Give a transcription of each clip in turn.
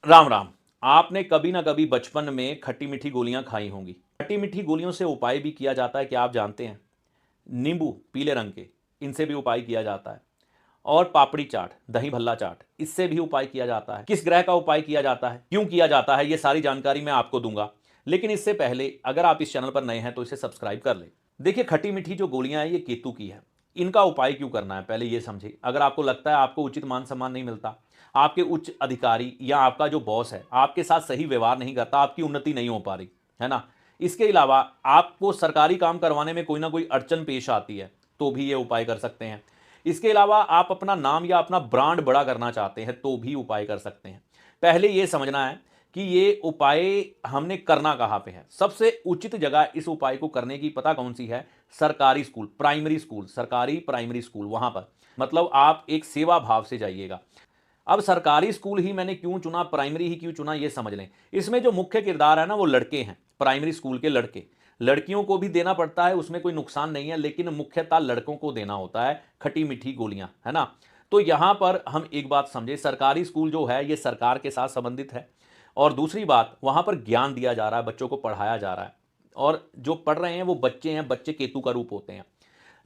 राम राम। आपने कभी ना कभी बचपन में खट्टी मीठी गोलियां खाई होंगी। खट्टी मीठी गोलियों से उपाय भी किया जाता है, क्या आप जानते हैं? नींबू पीले रंग के, इनसे भी उपाय किया जाता है। और पापड़ी चाट, दही भल्ला चाट, इससे भी उपाय किया जाता है। किस ग्रह का उपाय किया जाता है, क्यों किया जाता है, ये सारी जानकारी मैं आपको दूंगा। लेकिन इससे पहले अगर आप इस चैनल पर नए हैं तो इसे सब्सक्राइब कर लें। देखिए, खट्टी मीठी जो गोलियां हैं ये केतु की है। इनका उपाय क्यों करना है पहले ये समझिए। अगर आपको लगता है आपको उचित मान सम्मान नहीं मिलता, आपके उच्च अधिकारी या आपका जो बॉस है आपके साथ सही व्यवहार नहीं करता, आपकी उन्नति नहीं हो पा रही है ना, इसके अलावा आपको सरकारी काम करवाने में कोई ना कोई अड़चन पेश आती है, तो भी ये उपाय कर सकते हैं। इसके अलावा आप अपना नाम या अपना ब्रांड बड़ा करना चाहते हैं तो भी उपाय कर सकते हैं। पहले ये समझना है कि ये उपाय हमने करना कहाँ पे है। सबसे उचित जगह इस उपाय को करने की पता कौन सी है? सरकारी स्कूल, प्राइमरी स्कूल, सरकारी प्राइमरी स्कूल, वहां पर मतलब आप एक सेवा भाव से जाइएगा। अब सरकारी स्कूल ही मैंने क्यों चुना, प्राइमरी ही क्यों चुना, ये समझ लें। इसमें जो मुख्य किरदार है ना वो लड़के हैं, प्राइमरी स्कूल के लड़के। लड़कियों को भी देना पड़ता है, उसमें कोई नुकसान नहीं है, लेकिन मुख्यतः लड़कों को देना होता है खट्टी मीठी गोलियां, है ना। तो यहां पर हम एक बात समझे, सरकारी स्कूल जो है ये सरकार के साथ संबंधित है। और दूसरी बात, वहां पर ज्ञान दिया जा रहा है, बच्चों को पढ़ाया जा रहा है। और जो पढ़ रहे हैं वो बच्चे हैं, बच्चे केतु का रूप होते हैं।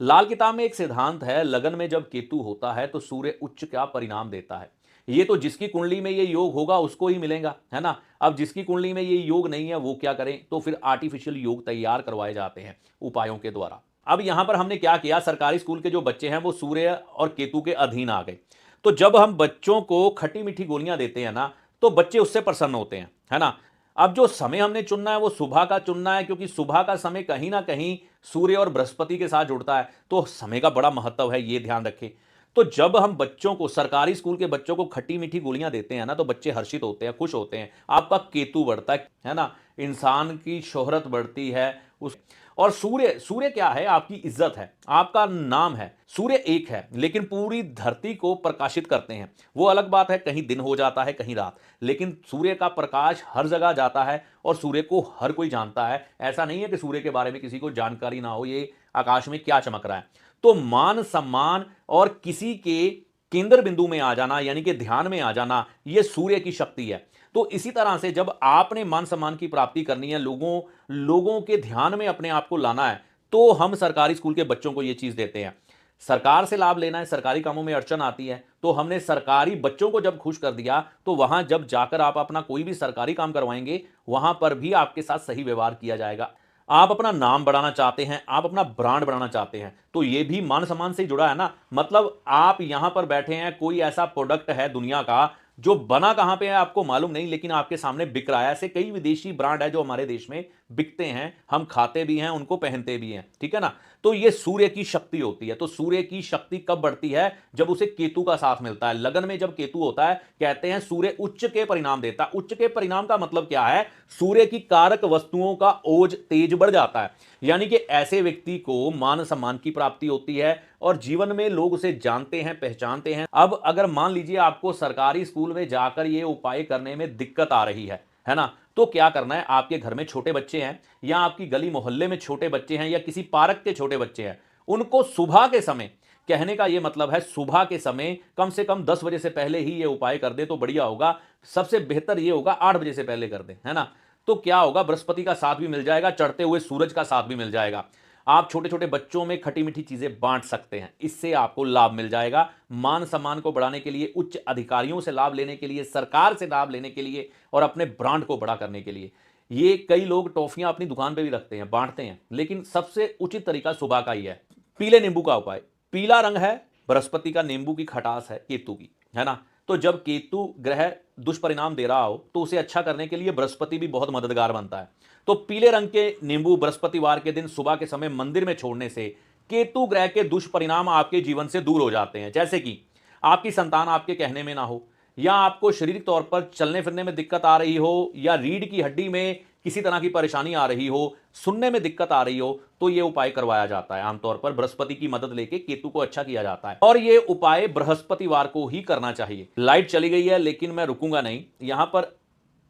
लाल किताब में एक सिद्धांत है, लगन में जब केतु होता है तो सूर्य उच्च का परिणाम देता है। ये तो जिसकी कुंडली में ये योग होगा उसको ही मिलेगा, है ना। अब जिसकी कुंडली में ये योग नहीं है वो क्या करें, तो फिर आर्टिफिशियल योग तैयार करवाए जाते हैं उपायों के द्वारा। अब यहां पर हमने क्या किया, सरकारी स्कूल के जो बच्चे हैं वो सूर्य और केतु के अधीन आ गए। तो जब हम बच्चों को खट्टी मीठी गोलियां देते हैं ना, तो बच्चे उससे प्रसन्न होते हैं, है ना। अब जो समय हमने चुनना है वो सुबह का चुनना है, क्योंकि सुबह का समय कहीं ना कहीं सूर्य और बृहस्पति के साथ जुड़ता है, तो समय का बड़ा महत्व है, ये ध्यान रखें। तो जब हम बच्चों को, सरकारी स्कूल के बच्चों को खट्टी मीठी गोलियां देते हैं ना, तो बच्चे हर्षित होते हैं, खुश होते हैं, आपका केतु बढ़ता है ना, इंसान की शोहरत बढ़ती है उस। और सूर्य, सूर्य क्या है? आपकी इज्जत है, आपका नाम है। सूर्य एक है लेकिन पूरी धरती को प्रकाशित करते हैं। वो अलग बात है, कहीं दिन हो जाता है कहीं रात, लेकिन सूर्य का प्रकाश हर जगह जाता है और सूर्य को हर कोई जानता है। ऐसा नहीं है कि सूर्य के बारे में किसी को जानकारी ना हो, ये आकाश में क्या चमक रहा है। तो मान सम्मान और किसी के केंद्र बिंदु में आ जाना, यानी कि ध्यान में आ जाना, यह सूर्य की शक्ति है। तो इसी तरह से जब आपने मान सम्मान की प्राप्ति करनी है, लोगों लोगों के ध्यान में अपने आप को लाना है, तो हम सरकारी स्कूल के बच्चों को यह चीज देते हैं। सरकार से लाभ लेना है, सरकारी कामों में अड़चन आती है, तो हमने सरकारी बच्चों को जब खुश कर दिया, तो वहां जब जाकर आप अपना कोई भी सरकारी काम करवाएंगे, वहां पर भी आपके साथ सही व्यवहार किया जाएगा। आप अपना नाम बढ़ाना चाहते हैं, आप अपना ब्रांड बढ़ाना चाहते हैं, तो यह भी मान सम्मान से जुड़ा है ना। मतलब आप यहां पर बैठे हैं, कोई ऐसा प्रोडक्ट है दुनिया का जो बना कहां पे है आपको मालूम नहीं, लेकिन आपके सामने बिक रहा है। ऐसे कई विदेशी ब्रांड है जो हमारे देश में बिकते हैं, हम खाते भी हैं, उनको पहनते भी हैं, ठीक है ना। तो यह सूर्य की शक्ति होती है। तो सूर्य की शक्ति कब बढ़ती है? जब उसे केतु का साथ मिलता है। लगन में जब केतु होता है, कहते हैं सूर्य उच्च के परिणाम देता है। उच्च के परिणाम का मतलब क्या है? सूर्य की कारक वस्तुओं का ओज तेज बढ़ जाता है, यानी कि ऐसे व्यक्ति को मान सम्मान की प्राप्ति होती है और जीवन में लोग उसे जानते हैं, पहचानते हैं। अब अगर मान लीजिए आपको सरकारी स्कूल में जाकर ये उपाय करने में दिक्कत आ रही है ना, तो क्या करना है, आपके घर में छोटे बच्चे हैं या आपकी गली मोहल्ले में छोटे बच्चे हैं या किसी पार्क के छोटे बच्चे हैं, उनको सुबह के समय, कहने का यह मतलब है सुबह के समय कम से कम 10 बजे से पहले ही यह उपाय कर दे तो बढ़िया होगा। सबसे बेहतर यह होगा 8 बजे से पहले कर दे, है ना। तो क्या होगा, बृहस्पति का साथ भी मिल जाएगा, चढ़ते हुए सूरज का साथ भी मिल जाएगा। आप छोटे छोटे बच्चों में खटी मीठी चीजें बांट सकते हैं, इससे आपको लाभ मिल जाएगा। मान सम्मान को बढ़ाने के लिए, उच्च अधिकारियों से लाभ लेने के लिए, सरकार से लाभ लेने के लिए और अपने ब्रांड को बड़ा करने के लिए। ये कई लोग टॉफियां अपनी दुकान पे भी रखते हैं, बांटते हैं, लेकिन सबसे उचित तरीका सुबह का ही है। पीले नींबू का उपाय, पीला रंग है बृहस्पति का, नींबू की खटास है केतु की, है ना। तो जब केतु ग्रह दुष्परिणाम दे रहा हो तो उसे अच्छा करने के लिए बृहस्पति भी बहुत मददगार बनता है। तो पीले रंग के नींबू बृहस्पतिवार के दिन सुबह के समय मंदिर में छोड़ने से केतु ग्रह के दुष्परिणाम आपके जीवन से दूर हो जाते हैं। जैसे कि आपकी संतान आपके कहने में ना हो, या आपको शारीरिक तौर पर चलने फिरने में दिक्कत आ रही हो, या रीढ़ की हड्डी में किसी तरह की परेशानी आ रही हो, सुनने में दिक्कत आ रही हो, तो यह उपाय करवाया जाता है। आमतौर पर बृहस्पति की मदद लेके केतु को अच्छा किया जाता है और यह उपाय बृहस्पतिवार को ही करना चाहिए। लाइट चली गई है लेकिन मैं रुकूंगा नहीं, यहां पर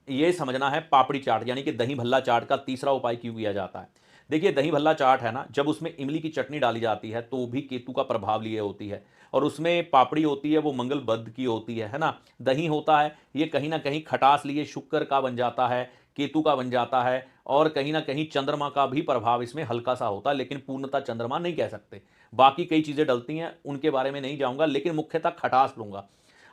यह समझना है पापड़ी चाट यानी कि दही भल्ला चाट का तीसरा उपाय क्यों किया जाता है। देखिए दही भल्ला चाट है ना, जब उसमें इमली की चटनी डाली जाती है तो भी केतु का प्रभाव लिए होती है, और उसमें पापड़ी होती है वो मंगल बुध की होती है ना। दही होता है ये कहीं ना कहीं खटास लिए शुक्र का बन जाता है, केतु का बन जाता है, और कहीं ना कहीं चंद्रमा का भी प्रभाव इसमें हल्का सा होता है, लेकिन पूर्णतः चंद्रमा नहीं कह सकते। बाकी कई चीजें डलती हैं, उनके बारे में नहीं जाऊंगा, लेकिन मुख्यतः खटास लूंगा।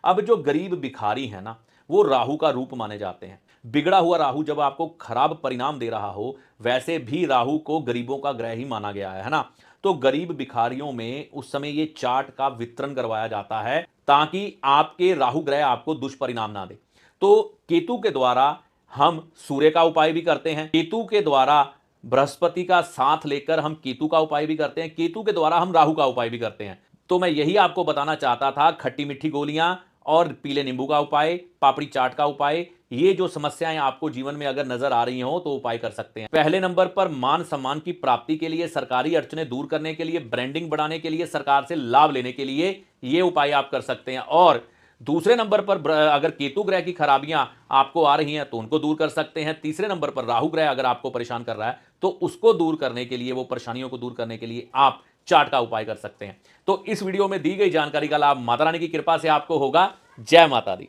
अब जो गरीब भिखारी है ना, वो राहु का रूप माने जाते हैं। बिगड़ा हुआ राहु जब आपको खराब परिणाम दे रहा हो, वैसे भी राहु को गरीबों का ग्रह ही माना गया है ना। तो गरीब भिखारियों में उस समय ये चाट का वितरण करवाया जाता है, ताकि आपके राहु ग्रह आपको दुष्परिणाम ना दे। तो केतु के द्वारा हम सूर्य का उपाय भी करते हैं, केतु के द्वारा बृहस्पति का साथ लेकर हम केतु का उपाय भी करते हैं, केतु के द्वारा हम राहु का उपाय भी करते हैं। तो मैं यही आपको बताना चाहता था, खट्टी मीठी गोलियां और पीले नींबू का उपाय, पापड़ी चाट का उपाय, ये जो समस्याएं आपको जीवन में अगर नजर आ रही हो तो उपाय कर सकते हैं। पहले नंबर पर मान सम्मान की प्राप्ति के लिए, सरकारी अड़चने दूर करने के लिए, ब्रांडिंग बढ़ाने के लिए, सरकार से लाभ लेने के लिए ये उपाय आप कर सकते हैं। और दूसरे नंबर पर अगर केतु ग्रह की खराबियां आपको आ रही हैं तो उनको दूर कर सकते हैं। तीसरे नंबर पर राहु ग्रह अगर आपको परेशान कर रहा है तो उसको दूर करने के लिए, वो परेशानियों को दूर करने के लिए आप चाट का उपाय कर सकते हैं। तो इस वीडियो में दी गई जानकारी का लाभ माता रानी की कृपा से आपको होगा। जय माता दी।